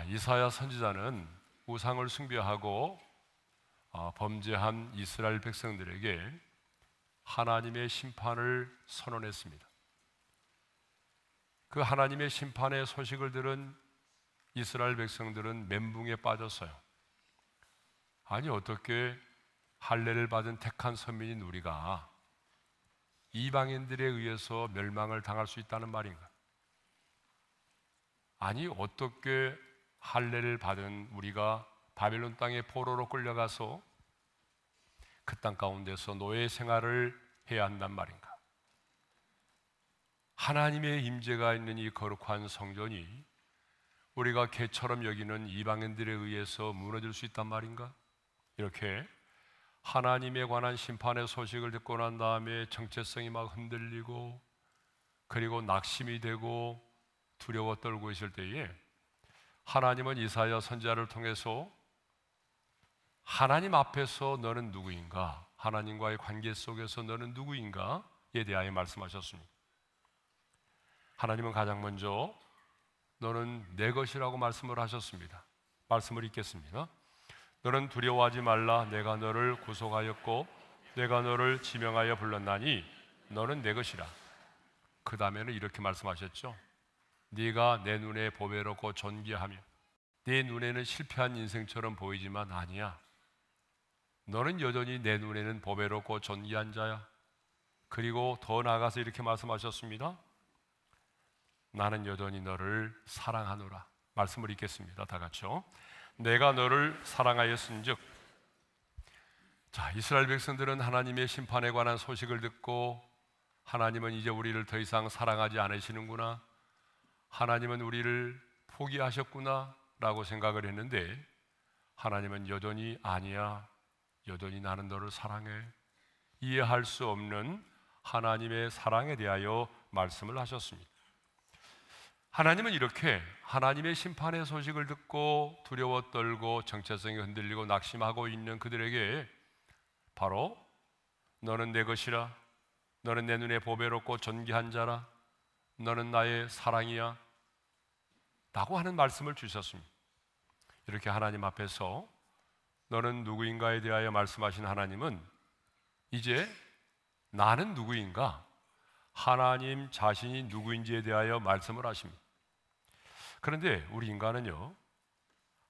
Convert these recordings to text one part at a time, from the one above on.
이사야 선지자는 우상을 숭배하고 범죄한 이스라엘 백성들에게 하나님의 심판을 선언했습니다. 그 하나님의 심판의 소식을 들은 이스라엘 백성들은 멘붕에 빠졌어요. 아니, 어떻게 할례를 받은 택한 선민인 우리가 이방인들에 의해서 멸망을 당할 수 있다는 말인가? 아니, 어떻게 할례를 받은 우리가 바벨론 땅에 포로로 끌려가서 그 땅 가운데서 노예 생활을 해야 한단 말인가? 하나님의 임재가 있는 이 거룩한 성전이 우리가 개처럼 여기는 이방인들에 의해서 무너질 수 있단 말인가? 이렇게 하나님에 관한 심판의 소식을 듣고 난 다음에 정체성이 막 흔들리고 그리고 낙심이 되고 두려워 떨고 있을 때에 하나님은 이사야 선지자를 통해서 하나님 앞에서 너는 누구인가? 하나님과의 관계 속에서 너는 누구인가에 대하여 말씀하셨습니다. 하나님은 가장 먼저 너는 내 것이라고 말씀을 하셨습니다. 말씀을 읽겠습니다. 너는 두려워하지 말라. 내가 너를 구속하였고 내가 너를 지명하여 불렀나니 너는 내 것이라. 그 다음에는 이렇게 말씀하셨죠. 네가 내 눈에 보배롭고 존귀하며 네 눈에는 실패한 인생처럼 보이지만 아니야. 너는 여전히 내 눈에는 보배롭고 존귀한 자야. 그리고 더 나아가서 이렇게 말씀하셨습니다. 나는 여전히 너를 사랑하노라. 말씀을 읽겠습니다. 다 같이요. 내가 너를 사랑하였은즉. 자, 이스라엘 백성들은 하나님의 심판에 관한 소식을 듣고 하나님은 이제 우리를 더 이상 사랑하지 않으시는구나, 하나님은 우리를 포기하셨구나 라고 생각을 했는데 하나님은 여전히 아니야. 여전히 나는 너를 사랑해. 이해할 수 없는 하나님의 사랑에 대하여 말씀을 하셨습니다. 하나님은 이렇게 하나님의 심판의 소식을 듣고 두려워 떨고 정체성이 흔들리고 낙심하고 있는 그들에게 바로 너는 내 것이라, 너는 내 눈에 보배롭고 존귀한 자라, 너는 나의 사랑이야 라고 하는 말씀을 주셨습니다. 이렇게 하나님 앞에서 너는 누구인가에 대하여 말씀하신 하나님은 이제 나는 누구인가, 하나님 자신이 누구인지에 대하여 말씀을 하십니다. 그런데 우리 인간은요,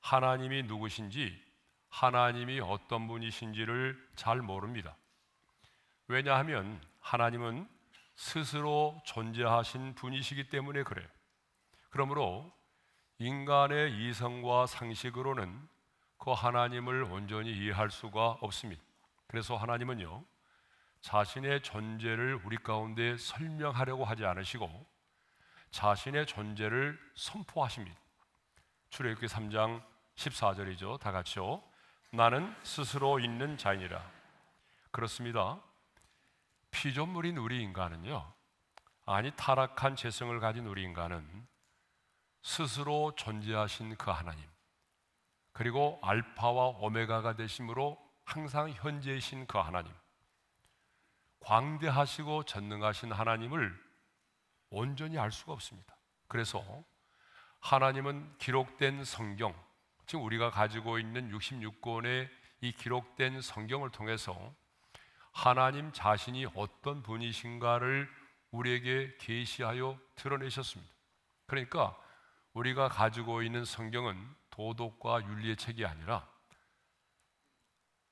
하나님이 누구신지, 하나님이 어떤 분이신지를 잘 모릅니다. 왜냐하면 하나님은 스스로 존재하신 분이시기 때문에 그래요. 그러므로 인간의 이성과 상식으로는 그 하나님을 온전히 이해할 수가 없습니다. 그래서 하나님은요, 자신의 존재를 우리 가운데 설명하려고 하지 않으시고 자신의 존재를 선포하십니다. 출애굽기 3장 14절이죠. 다 같이요. 나는 스스로 있는 자이니라. 그렇습니다. 피조물인 우리 인간은요, 아니 타락한 재성을 가진 우리 인간은 스스로 존재하신 그 하나님, 그리고 알파와 오메가가 되심으로 항상 현재이신 그 하나님, 광대하시고 전능하신 하나님을 온전히 알 수가 없습니다. 그래서 하나님은 기록된 성경, 지금 우리가 가지고 있는 66권의 이 기록된 성경을 통해서 하나님 자신이 어떤 분이신가를 우리에게 계시하여 드러내셨습니다. 그러니까 우리가 가지고 있는 성경은 도덕과 윤리의 책이 아니라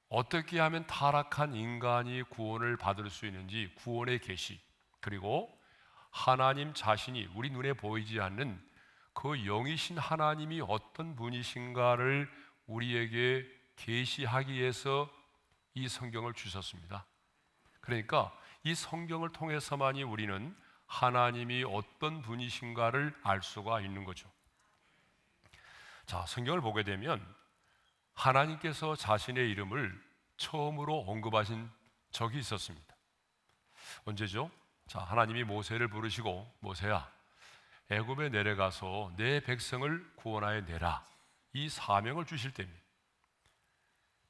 어떻게 하면 타락한 인간이 구원을 받을 수 있는지 구원의 계시, 그리고 하나님 자신이 우리 눈에 보이지 않는 그 영이신 하나님이 어떤 분이신가를 우리에게 계시하기 위해서 이 성경을 주셨습니다. 그러니까 이 성경을 통해서만이 우리는 하나님이 어떤 분이신가를 알 수가 있는 거죠. 자, 성경을 보게 되면 하나님께서 자신의 이름을 처음으로 언급하신 적이 있었습니다. 언제죠? 자, 하나님이 모세를 부르시고 모세야, 애굽에 내려가서 내 백성을 구원하여 내라, 이 사명을 주실 때입니다.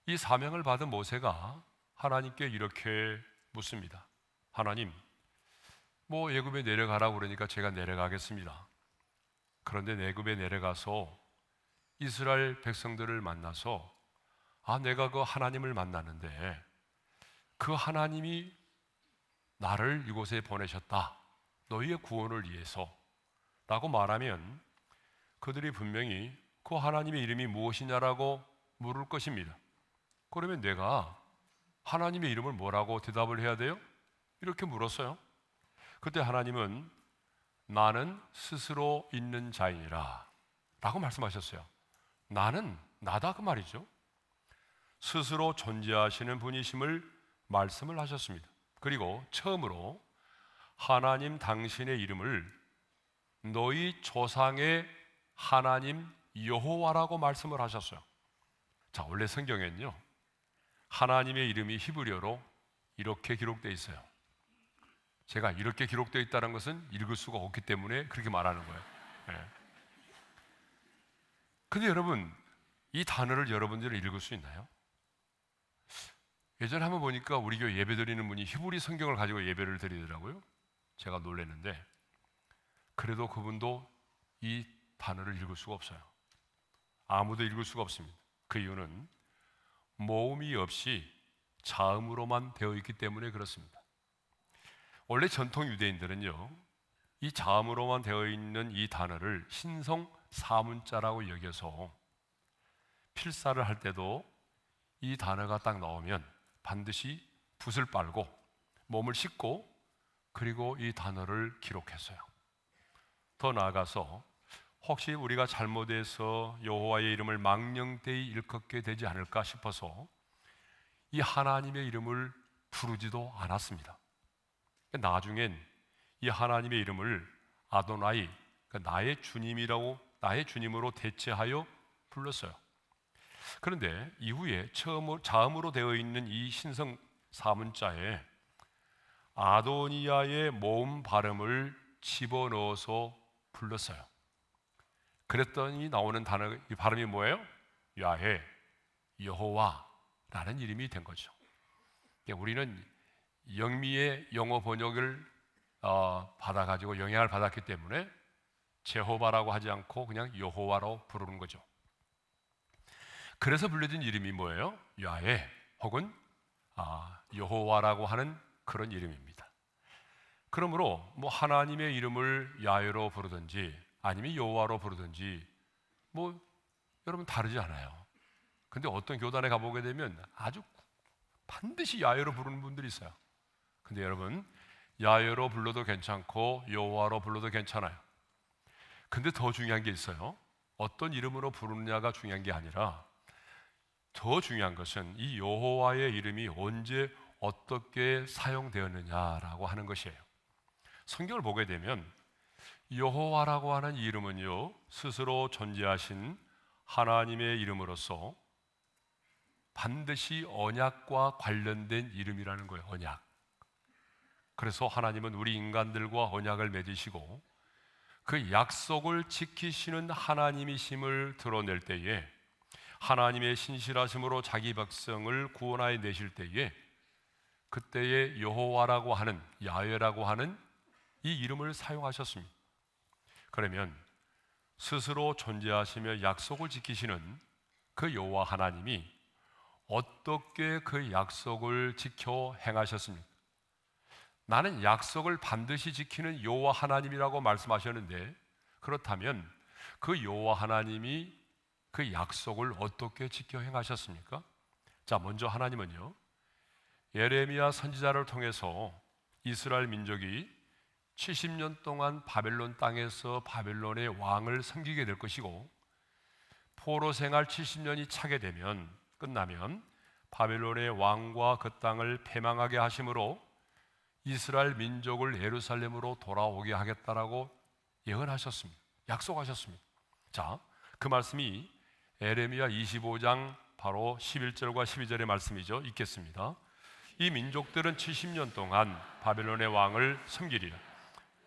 이 사명을 받은 모세가 하나님께 이렇게 묻습니다. 하나님, 뭐 애굽에 내려가라고 그러니까 제가 내려가겠습니다. 그런데 애굽에 내려가서 이스라엘 백성들을 만나서 내가 그 하나님을 만났는데 그 하나님이 나를 이곳에 보내셨다, 너희의 구원을 위해서 라고 말하면 그들이 분명히 그 하나님의 이름이 무엇이냐라고 물을 것입니다. 그러면 내가 하나님의 이름을 뭐라고 대답을 해야 돼요? 이렇게 물었어요. 그때 하나님은 나는 스스로 있는 자이니라 라고 말씀하셨어요. 나는 나다 그 말이죠. 스스로 존재하시는 분이심을 말씀을 하셨습니다. 그리고 처음으로 하나님 당신의 이름을 너희 조상의 하나님 여호와라고 말씀을 하셨어요. 자, 원래 성경에는요, 하나님의 이름이 히브리어로 이렇게 기록되어 있어요. 제가 이렇게 기록되어 있다는 것은 읽을 수가 없기 때문에 그렇게 말하는 거예요. 네. 근데 여러분, 이 단어를 여러분들은 읽을 수 있나요? 예전에 한번 보니까 우리 교회 예배 드리는 분이 히브리 성경을 가지고 예배를 드리더라고요. 제가 놀랐는데, 그래도 그분도 이 단어를 읽을 수가 없어요. 아무도 읽을 수가 없습니다. 그 이유는 모음이 없이 자음으로만 되어 있기 때문에 그렇습니다. 원래 전통 유대인들은요, 이 자음으로만 되어 있는 이 단어를 신성 사문자라고 여겨서 필사를 할 때도 이 단어가 딱 나오면 반드시 붓을 빨고 몸을 씻고 그리고 이 단어를 기록했어요. 더 나아가서 혹시 우리가 잘못해서 여호와의 이름을 망령되이 일컫게 되지 않을까 싶어서 이 하나님의 이름을 부르지도 않았습니다. 나중엔 이 하나님의 이름을 아도나이, 나의 주님이라고, 나의 주님으로 대체하여 불렀어요. 그런데 이후에 자음으로 되어 있는 이 신성 사문자에 아도니아의 모음 발음을 집어넣어서 불렀어요. 그랬더니 나오는 단어, 이 발음이 뭐예요? 야훼, 여호와라는 이름이 된 거죠. 우리는 영미의 영어 번역을 받아가지고 영향을 받았기 때문에 제호바라고 하지 않고 그냥 여호와로 부르는 거죠. 그래서 불려진 이름이 뭐예요? 야훼 혹은 여호와라고 하는 그런 이름입니다. 그러므로 뭐 하나님의 이름을 야훼로 부르든지 아니면 여호와로 부르든지 뭐 여러분 다르지 않아요. 근데 어떤 교단에 가보게 되면 아주 반드시 야훼로 부르는 분들이 있어요. 근데 여러분, 야훼로 불러도 괜찮고 여호와로 불러도 괜찮아요. 근데 더 중요한 게 있어요. 어떤 이름으로 부르느냐가 중요한 게 아니라 더 중요한 것은 이 여호와의 이름이 언제 어떻게 사용되었느냐라고 하는 것이에요. 성경을 보게 되면 여호와라고 하는 이름은요, 스스로 존재하신 하나님의 이름으로서 반드시 언약과 관련된 이름이라는 거예요. 언약. 그래서 하나님은 우리 인간들과 언약을 맺으시고 그 약속을 지키시는 하나님이심을 드러낼 때에, 하나님의 신실하심으로 자기 백성을 구원하여 내실 때에, 그때에 여호와라고 하는, 야훼라고 하는 이 이름을 사용하셨습니다. 그러면 스스로 존재하시며 약속을 지키시는 그 여호와 하나님이 어떻게 그 약속을 지켜 행하셨습니까? 나는 약속을 반드시 지키는 여호와 하나님이라고 말씀하셨는데, 그렇다면 그 여호와 하나님이 그 약속을 어떻게 지켜 행하셨습니까? 자, 먼저 하나님은요, 예레미야 선지자를 통해서 이스라엘 민족이 70년 동안 바벨론 땅에서 바벨론의 왕을 섬기게 될 것이고, 포로 생활 70년이 차게 되면, 끝나면 바벨론의 왕과 그 땅을 패망하게 하심으로 이스라엘 민족을 예루살렘으로 돌아오게 하겠다라고 예언하셨습니다. 약속하셨습니다. 자, 그 말씀이 예레미야 25장 바로 11절과 12절의 말씀이죠. 읽겠습니다. 이 민족들은 70년 동안 바벨론의 왕을 섬기리라.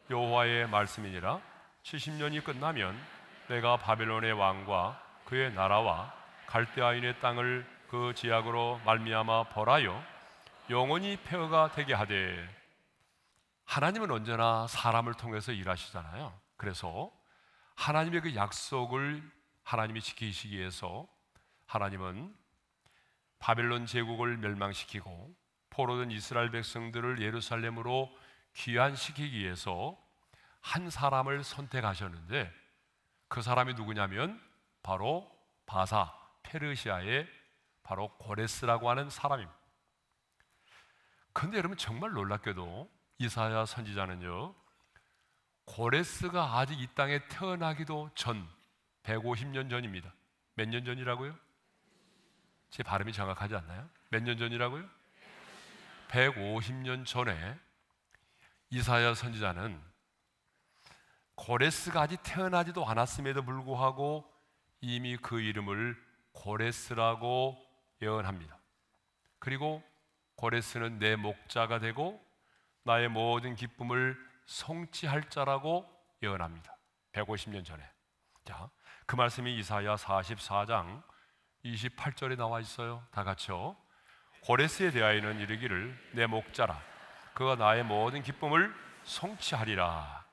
여호와의 말씀이니라. 70년이 끝나면 내가 바벨론의 왕과 그의 나라와 갈대아인의 땅을 그 지약으로 말미암아 벌하여 영원히 폐허가 되게 하되. 하나님은 언제나 사람을 통해서 일하시잖아요. 그래서 하나님의 그 약속을 하나님이 지키시기 위해서 하나님은 바벨론 제국을 멸망시키고 포로된 이스라엘 백성들을 예루살렘으로 귀환시키기 위해서 한 사람을 선택하셨는데, 그 사람이 누구냐면 바로 바사 페르시아의 바로 고레스라고 하는 사람입니다. 그런데 여러분, 정말 놀랍게도 이사야 선지자는요, 고레스가 아직 이 땅에 태어나기도 전 150년 전입니다. 몇 년 전이라고요? 제 발음이 정확하지 않나요? 몇 년 전이라고요? 150년 전에 이사야 선지자는 고레스가 아직 태어나지도 않았음에도 불구하고 이미 그 이름을 고레스라고 예언합니다. 그리고 고레스는 내 목자가 되고 나의 모든 기쁨을 성취할 자라고 예언합니다. 150년 전에. 자, 그 말씀이 이사야 44장 28절에 나와 있어요. 다 같이요. 고레스에 대하여는 이르기를 내 목자라 그가 나의 모든 기쁨을 성취하리라.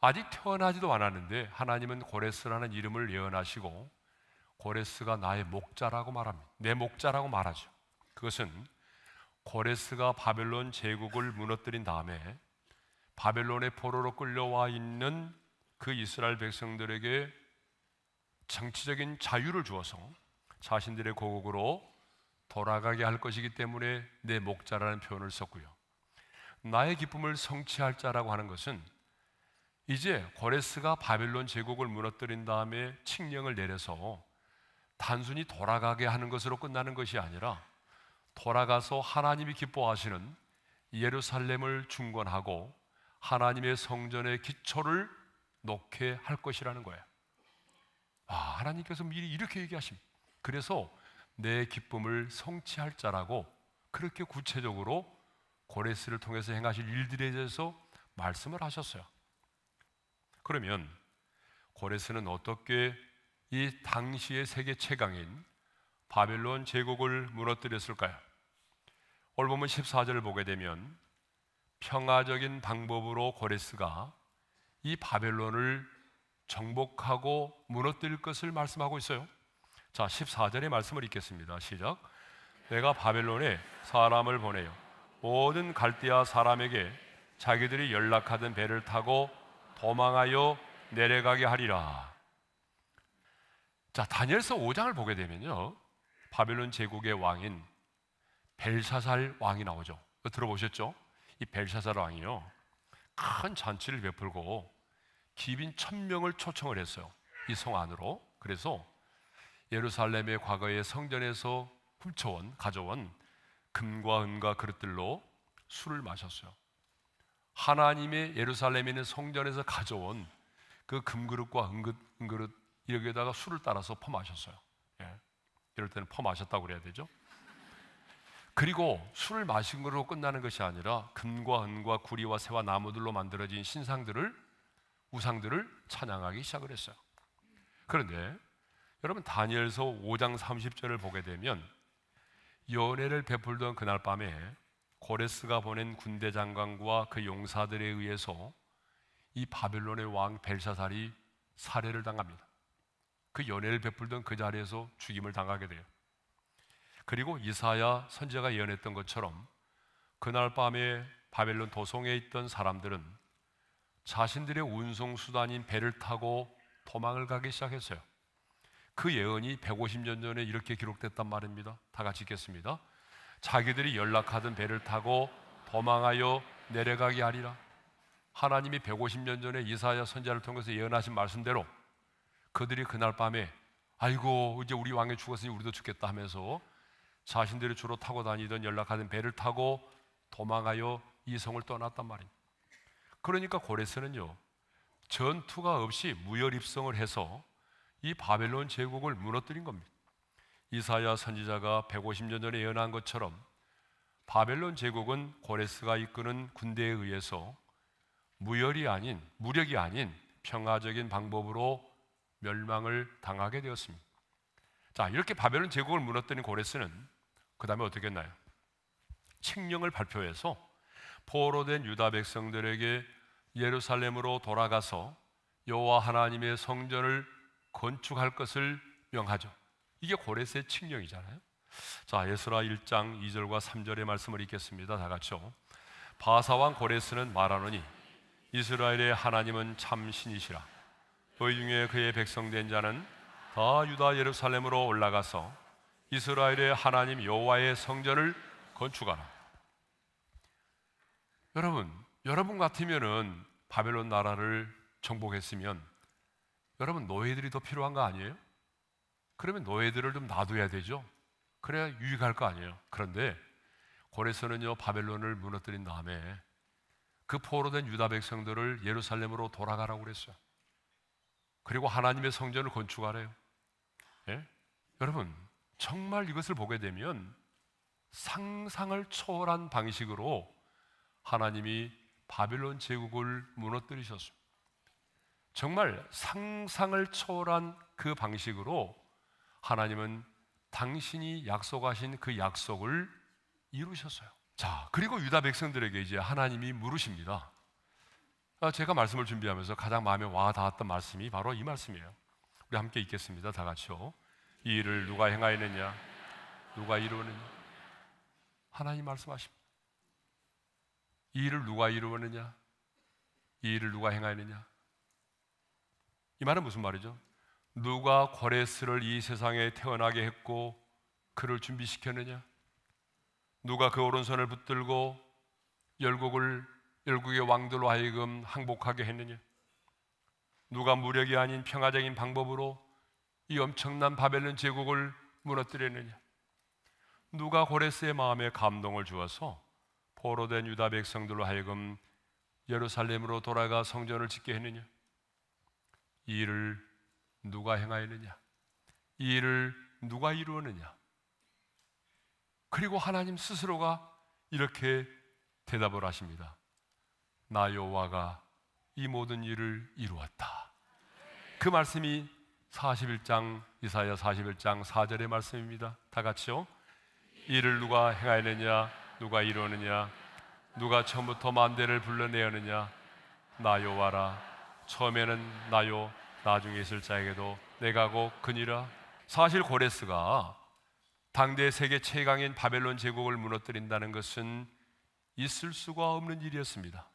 아직 태어나지도 않았는데 하나님은 고레스라는 이름을 예언하시고 고레스가 나의 목자라고 말합니다. 내 목자라고 말하죠. 그것은 고레스가 바벨론 제국을 무너뜨린 다음에 바벨론의 포로로 끌려와 있는 그 이스라엘 백성들에게 정치적인 자유를 주어서 자신들의 고국으로 돌아가게 할 것이기 때문에 내 목자라는 표현을 썼고요. 나의 기쁨을 성취할 자라고 하는 것은 이제 고레스가 바벨론 제국을 무너뜨린 다음에 칙령을 내려서 단순히 돌아가게 하는 것으로 끝나는 것이 아니라 돌아가서 하나님이 기뻐하시는 예루살렘을 중건하고 하나님의 성전의 기초를 놓게 할 것이라는 거예요. 하나님께서 미리 이렇게 얘기하십니다. 그래서 내 기쁨을 성취할 자라고 그렇게 구체적으로 고레스를 통해서 행하실 일들에 대해서 말씀을 하셨어요. 그러면 고레스는 어떻게 이 당시의 세계 최강인 바벨론 제국을 무너뜨렸을까요? 오늘 보면 14절을 보게 되면 평화적인 방법으로 고레스가 이 바벨론을 정복하고 무너뜨릴 것을 말씀하고 있어요. 자, 14절의 말씀을 읽겠습니다. 시작. 내가 바벨론에 사람을 보내요 모든 갈대아 사람에게 자기들이 연락하던 배를 타고 도망하여 내려가게 하리라. 자, 다니엘서 5장을 보게 되면요, 바벨론 제국의 왕인 벨사살 왕이 나오죠. 들어보셨죠? 이 벨사살 왕이요, 큰 잔치를 베풀고 기빈 1000명을 초청을 했어요, 이 성 안으로. 그래서 예루살렘의 과거의 성전에서 가져온 금과 은과 그릇들로 술을 마셨어요. 하나님의 예루살렘에 있는 성전에서 가져온 그 금그릇과 은그릇 여기에다가 술을 따라서 퍼마셨어요. 이럴 때는 퍼마셨다고 그래야 되죠. 그리고 술을 마신 것으로 끝나는 것이 아니라 금과 은과 구리와 새와 나무들로 만들어진 우상들을 찬양하기 시작을 했어요. 그런데 여러분, 다니엘서 5장 30절을 보게 되면 연회를 베풀던 그날 밤에 고레스가 보낸 군대 장관과 그 용사들에 의해서 이 바벨론의 왕 벨사살이 살해를 당합니다. 그 연회를 베풀던 그 자리에서 죽임을 당하게 돼요. 그리고 이사야 선지자가 예언했던 것처럼 그날 밤에 바벨론 도성에 있던 사람들은 자신들의 운송수단인 배를 타고 도망을 가기 시작했어요. 그 예언이 150년 전에 이렇게 기록됐단 말입니다. 다 같이 읽겠습니다. 자기들이 연락하던 배를 타고 도망하여 내려가게 하리라. 하나님이 150년 전에 이사야 선지자를 통해서 예언하신 말씀대로 그들이 그날 밤에 아이고 이제 우리 왕이 죽었으니 우리도 죽겠다 하면서 자신들이 주로 타고 다니던 연락하던 배를 타고 도망하여 이 성을 떠났단 말입니다. 그러니까 고레스는요, 전투가 없이 무혈입성을 해서 이 바벨론 제국을 무너뜨린 겁니다. 이사야 선지자가 150년 전에 예언한 것처럼 바벨론 제국은 고레스가 이끄는 군대에 의해서 무력이 아닌 평화적인 방법으로 멸망을 당하게 되었습니다. 자, 이렇게 바벨론 제국을 무너뜨린 고레스는 그 다음에 어떻게 했나요? 칙령을 발표해서 포로된 유다 백성들에게 예루살렘으로 돌아가서 여호와 하나님의 성전을 건축할 것을 명하죠. 이게 고레스의 칙령이잖아요. 자, 에스라 1장 2절과 3절의 말씀을 읽겠습니다. 다 같이요. 바사왕 고레스는 말하노니 이스라엘의 하나님은 참 신이시라. 너희 중에 그의 백성된 자는 다 유다 예루살렘으로 올라가서 이스라엘의 하나님 여호와의 성전을 건축하라. 여러분 같으면은 바벨론 나라를 정복했으면 여러분 노예들이 더 필요한 거 아니에요? 그러면 노예들을 좀 놔둬야 되죠. 그래야 유익할 거 아니에요. 그런데 고레스는요 바벨론을 무너뜨린 다음에 그 포로된 유다 백성들을 예루살렘으로 돌아가라고 그랬어요. 그리고 하나님의 성전을 건축하래요. 예? 여러분 정말 이것을 보게 되면 상상을 초월한 방식으로 하나님이 바벨론 제국을 무너뜨리셨습니다. 정말 상상을 초월한 그 방식으로 하나님은 당신이 약속하신 그 약속을 이루셨어요. 자, 그리고 유다 백성들에게 이제 하나님이 물으십니다. 제가 말씀을 준비하면서 가장 마음에 와 닿았던 말씀이 바로 이 말씀이에요. 우리 함께 읽겠습니다. 다 같이요. 이 일을 누가 행하였느냐? 누가 이루었느냐? 하나님 말씀하십니다. 이 일을 누가 이루었느냐? 이 일을 누가 행하였느냐? 이 말은 무슨 말이죠? 누가 고레스를 이 세상에 태어나게 했고 그를 준비시켰느냐? 누가 그 오른손을 붙들고 열국의 왕들로 하여금 항복하게 했느냐? 누가 무력이 아닌 평화적인 방법으로 이 엄청난 바벨론 제국을 무너뜨렸느냐? 누가 고레스의 마음에 감동을 주어서 포로된 유다 백성들로 하여금 예루살렘으로 돌아가 성전을 짓게 했느냐? 이 일을 누가 행하였느냐? 이 일을 누가 이루었느냐? 그리고 하나님 스스로가 이렇게 대답을 하십니다. 나 여호와가 이 모든 일을 이루었다. 그 말씀이 41장 이사야 41장 4절의 말씀입니다. 다 같이요. 이 일을 누가 행하였느냐? 누가 이루었느냐? 누가 처음부터 만대를 불러내었느냐? 나 여호와라. 처음에는 나요, 나중에 있을 자에게도 내가 곧 그니라. 사실 고레스가 당대 세계 최강인 바벨론 제국을 무너뜨린다는 것은 있을 수가 없는 일이었습니다.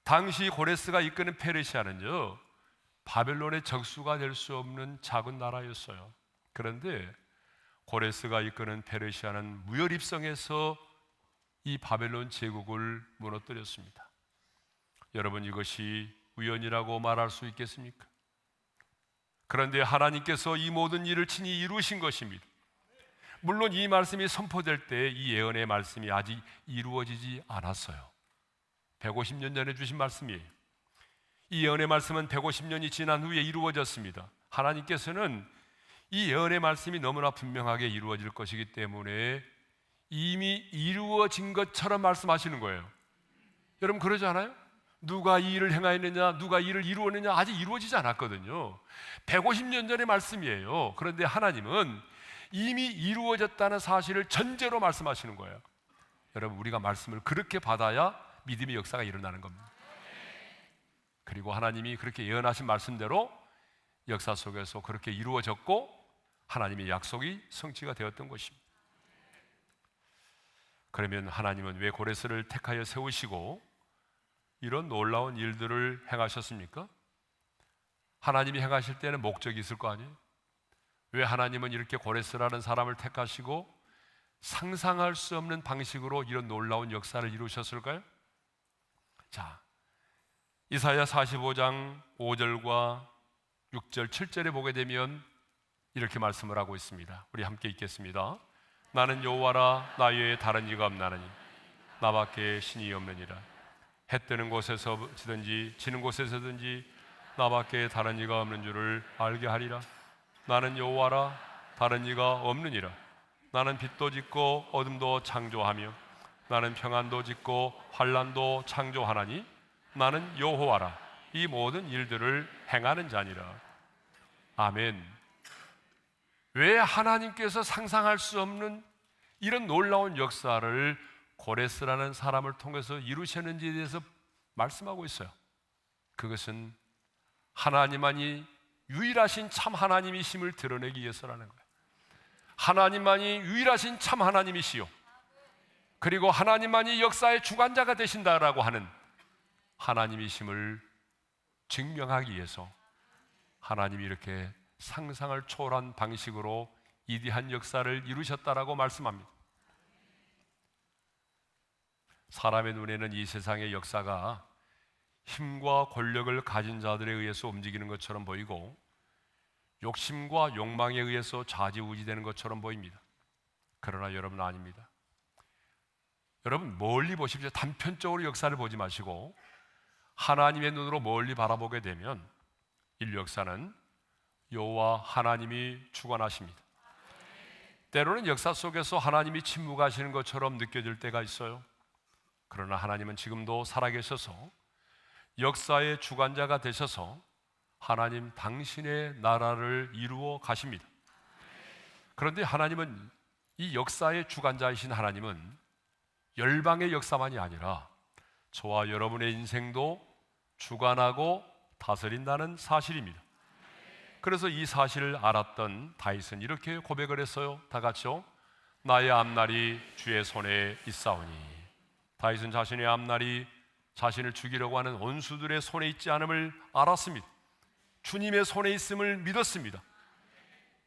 당시 고레스가 이끄는 페르시아는요 바벨론의 적수가 될 수 없는 작은 나라였어요. 그런데 고레스가 이끄는 페르시아는 무혈입성해서 이 바벨론 제국을 무너뜨렸습니다. 여러분 이것이 우연이라고 말할 수 있겠습니까? 그런데 하나님께서 이 모든 일을 친히 이루신 것입니다. 물론 이 말씀이 선포될 때 이 예언의 말씀이 아직 이루어지지 않았어요. 150년 전에 주신 말씀이에요. 이 예언의 말씀은 150년이 지난 후에 이루어졌습니다. 하나님께서는 이 예언의 말씀이 너무나 분명하게 이루어질 것이기 때문에 이미 이루어진 것처럼 말씀하시는 거예요. 여러분 그러지 않아요? 누가 이 일을 행하였느냐, 누가 이 일을 이루었느냐, 아직 이루어지지 않았거든요. 150년 전의 말씀이에요. 그런데 하나님은 이미 이루어졌다는 사실을 전제로 말씀하시는 거예요. 여러분 우리가 말씀을 그렇게 받아야 믿음의 역사가 일어나는 겁니다. 그리고 하나님이 그렇게 예언하신 말씀대로 역사 속에서 그렇게 이루어졌고 하나님의 약속이 성취가 되었던 것입니다. 그러면 하나님은 왜 고레스를 택하여 세우시고 이런 놀라운 일들을 행하셨습니까? 하나님이 행하실 때는 목적이 있을 거 아니에요? 왜 하나님은 이렇게 고레스라는 사람을 택하시고 상상할 수 없는 방식으로 이런 놀라운 역사를 이루셨을까요? 자, 이사야 45장 5절과 6절, 7절에 보게 되면 이렇게 말씀을 하고 있습니다. 우리 함께 읽겠습니다. 나는 여호와라, 나 외에 다른 이가 없나니 나밖에 신이 없느니라. 해 뜨는 곳에서든지 지는 곳에서든지 나밖에 다른 이가 없는 줄을 알게 하리라. 나는 여호와라, 다른 이가 없느니라. 나는 빛도 짓고 어둠도 창조하며 나는 평안도 짓고 환난도 창조하나니 나는 여호와라, 이 모든 일들을 행하는 자니라. 아멘. 왜 하나님께서 상상할 수 없는 이런 놀라운 역사를 고레스라는 사람을 통해서 이루셨는지에 대해서 말씀하고 있어요. 그것은 하나님만이 유일하신 참 하나님이심을 드러내기 위해서라는 거예요. 하나님만이 유일하신 참 하나님이시요, 그리고 하나님만이 역사의 주관자가 되신다라고 하는 하나님이심을 증명하기 위해서 하나님이 이렇게 상상을 초월한 방식으로 위대한 역사를 이루셨다라고 말씀합니다. 사람의 눈에는 이 세상의 역사가 힘과 권력을 가진 자들에 의해서 움직이는 것처럼 보이고 욕심과 욕망에 의해서 좌지우지되는 것처럼 보입니다. 그러나 여러분은 아닙니다. 여러분 멀리 보십시오. 단편적으로 역사를 보지 마시고 하나님의 눈으로 멀리 바라보게 되면 인류 역사는 여호와 하나님이 주관하십니다. 때로는 역사 속에서 하나님이 침묵하시는 것처럼 느껴질 때가 있어요. 그러나 하나님은 지금도 살아계셔서 역사의 주관자가 되셔서 하나님 당신의 나라를 이루어 가십니다. 그런데 하나님은, 이 역사의 주관자이신 하나님은 열방의 역사만이 아니라 저와 여러분의 인생도 주관하고 다스린다는 사실입니다. 그래서 이 사실을 알았던 다윗은 이렇게 고백을 했어요. 다 같이요. 나의 앞날이 주의 손에 있사오니. 다윗은 자신의 앞날이 자신을 죽이려고 하는 원수들의 손에 있지 않음을 알았습니다. 주님의 손에 있음을 믿었습니다.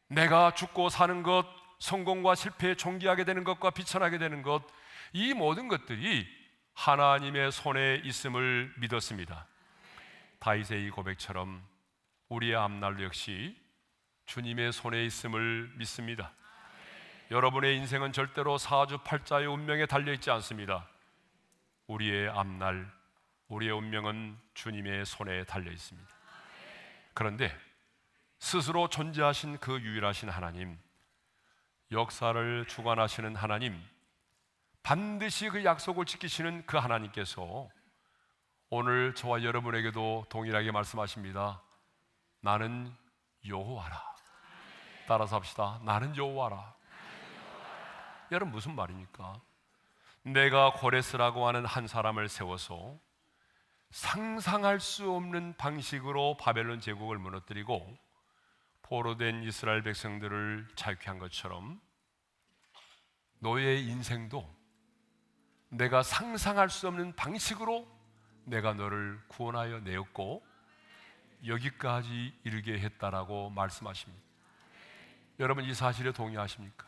내가 죽고 사는 것, 성공과 실패에 존귀하게 되는 것과 비천하게 되는 것, 이 모든 것들이 하나님의 손에 있음을 믿었습니다. 다윗의 이 고백처럼 우리의 앞날도 역시 주님의 손에 있음을 믿습니다. 여러분의 인생은 절대로 사주팔자의 운명에 달려있지 않습니다. 우리의 앞날, 우리의 운명은 주님의 손에 달려있습니다. 그런데 스스로 존재하신 그 유일하신 하나님, 역사를 주관하시는 하나님, 반드시 그 약속을 지키시는 그 하나님께서 오늘 저와 여러분에게도 동일하게 말씀하십니다. 나는 여호와라. 따라서 합시다. 나는 여호와라. 여러분 무슨 말입니까? 내가 고레스라고 하는 한 사람을 세워서 상상할 수 없는 방식으로 바벨론 제국을 무너뜨리고 포로된 이스라엘 백성들을 자유케 한 것처럼 너의 인생도 내가 상상할 수 없는 방식으로 내가 너를 구원하여 내었고 여기까지 이르게 했다라고 말씀하십니다. 여러분 이 사실에 동의하십니까?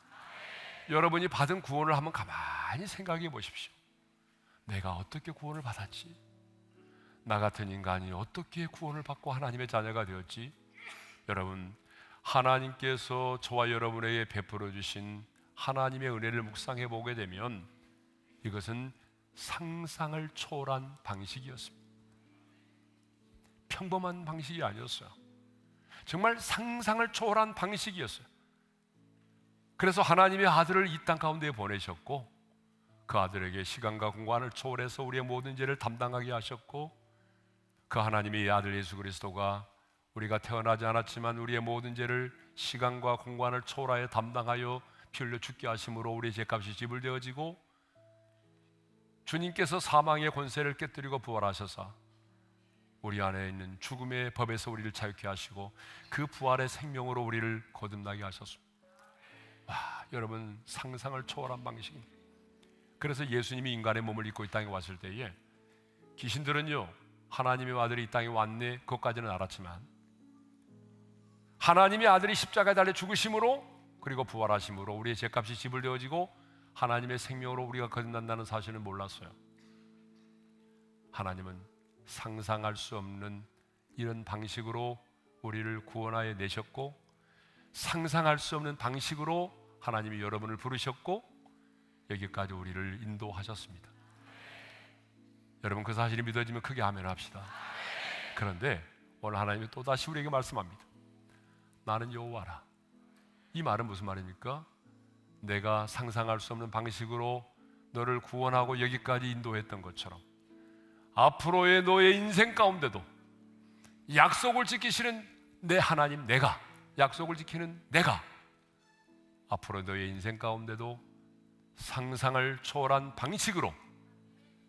여러분이 받은 구원을 한번 가만히 생각해 보십시오. 내가 어떻게 구원을 받았지? 나 같은 인간이 어떻게 구원을 받고 하나님의 자녀가 되었지? 여러분, 하나님께서 저와 여러분에게 베풀어 주신 하나님의 은혜를 묵상해 보게 되면 이것은 상상을 초월한 방식이었습니다. 평범한 방식이 아니었어요. 정말 상상을 초월한 방식이었어요. 그래서 하나님의 아들을 이 땅 가운데 보내셨고 그 아들에게 시간과 공간을 초월해서 우리의 모든 죄를 담당하게 하셨고 그 하나님의 아들 예수 그리스도가 우리가 태어나지 않았지만 우리의 모든 죄를 시간과 공간을 초월하여 담당하여 피 흘려 죽게 하심으로 우리의 죄값이 지불되어지고 주님께서 사망의 권세를 깨뜨리고 부활하셔서 우리 안에 있는 죽음의 법에서 우리를 자유케 하시고 그 부활의 생명으로 우리를 거듭나게 하셨습니다. 와, 여러분 상상을 초월한 방식입니다. 그래서 예수님이 인간의 몸을 입고 이 땅에 왔을 때에 귀신들은요 하나님의 아들이 이 땅에 왔네 그것까지는 알았지만 하나님의 아들이 십자가에 달려 죽으심으로 그리고 부활하심으로 우리의 죄값이 지불되어지고 하나님의 생명으로 우리가 거듭난다는 사실을 몰랐어요. 하나님은 상상할 수 없는 이런 방식으로 우리를 구원하여 내셨고 상상할 수 없는 방식으로 하나님이 여러분을 부르셨고 여기까지 우리를 인도하셨습니다. 여러분 그 사실이 믿어지면 크게 아멘 합시다. 그런데 오늘 하나님이 또다시 우리에게 말씀합니다. 나는 여호와라. 이 말은 무슨 말입니까? 내가 상상할 수 없는 방식으로 너를 구원하고 여기까지 인도했던 것처럼 앞으로의 너의 인생 가운데도 약속을 지키시는 내 하나님 내가, 약속을 지키는 내가 앞으로 너의 인생 가운데도 상상을 초월한 방식으로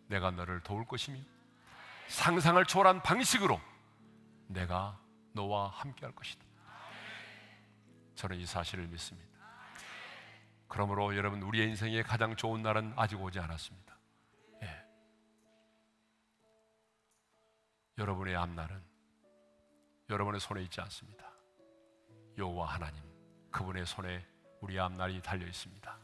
내가 너를 도울 것이며 상상을 초월한 방식으로 내가 너와 함께할 것이다. 저는 이 사실을 믿습니다. 그러므로 여러분, 우리의 인생의 가장 좋은 날은 아직 오지 않았습니다. 예. 여러분의 앞날은 여러분의 손에 있지 않습니다. 여호와 하나님, 그분의 손에 우리의 앞날이 달려 있습니다.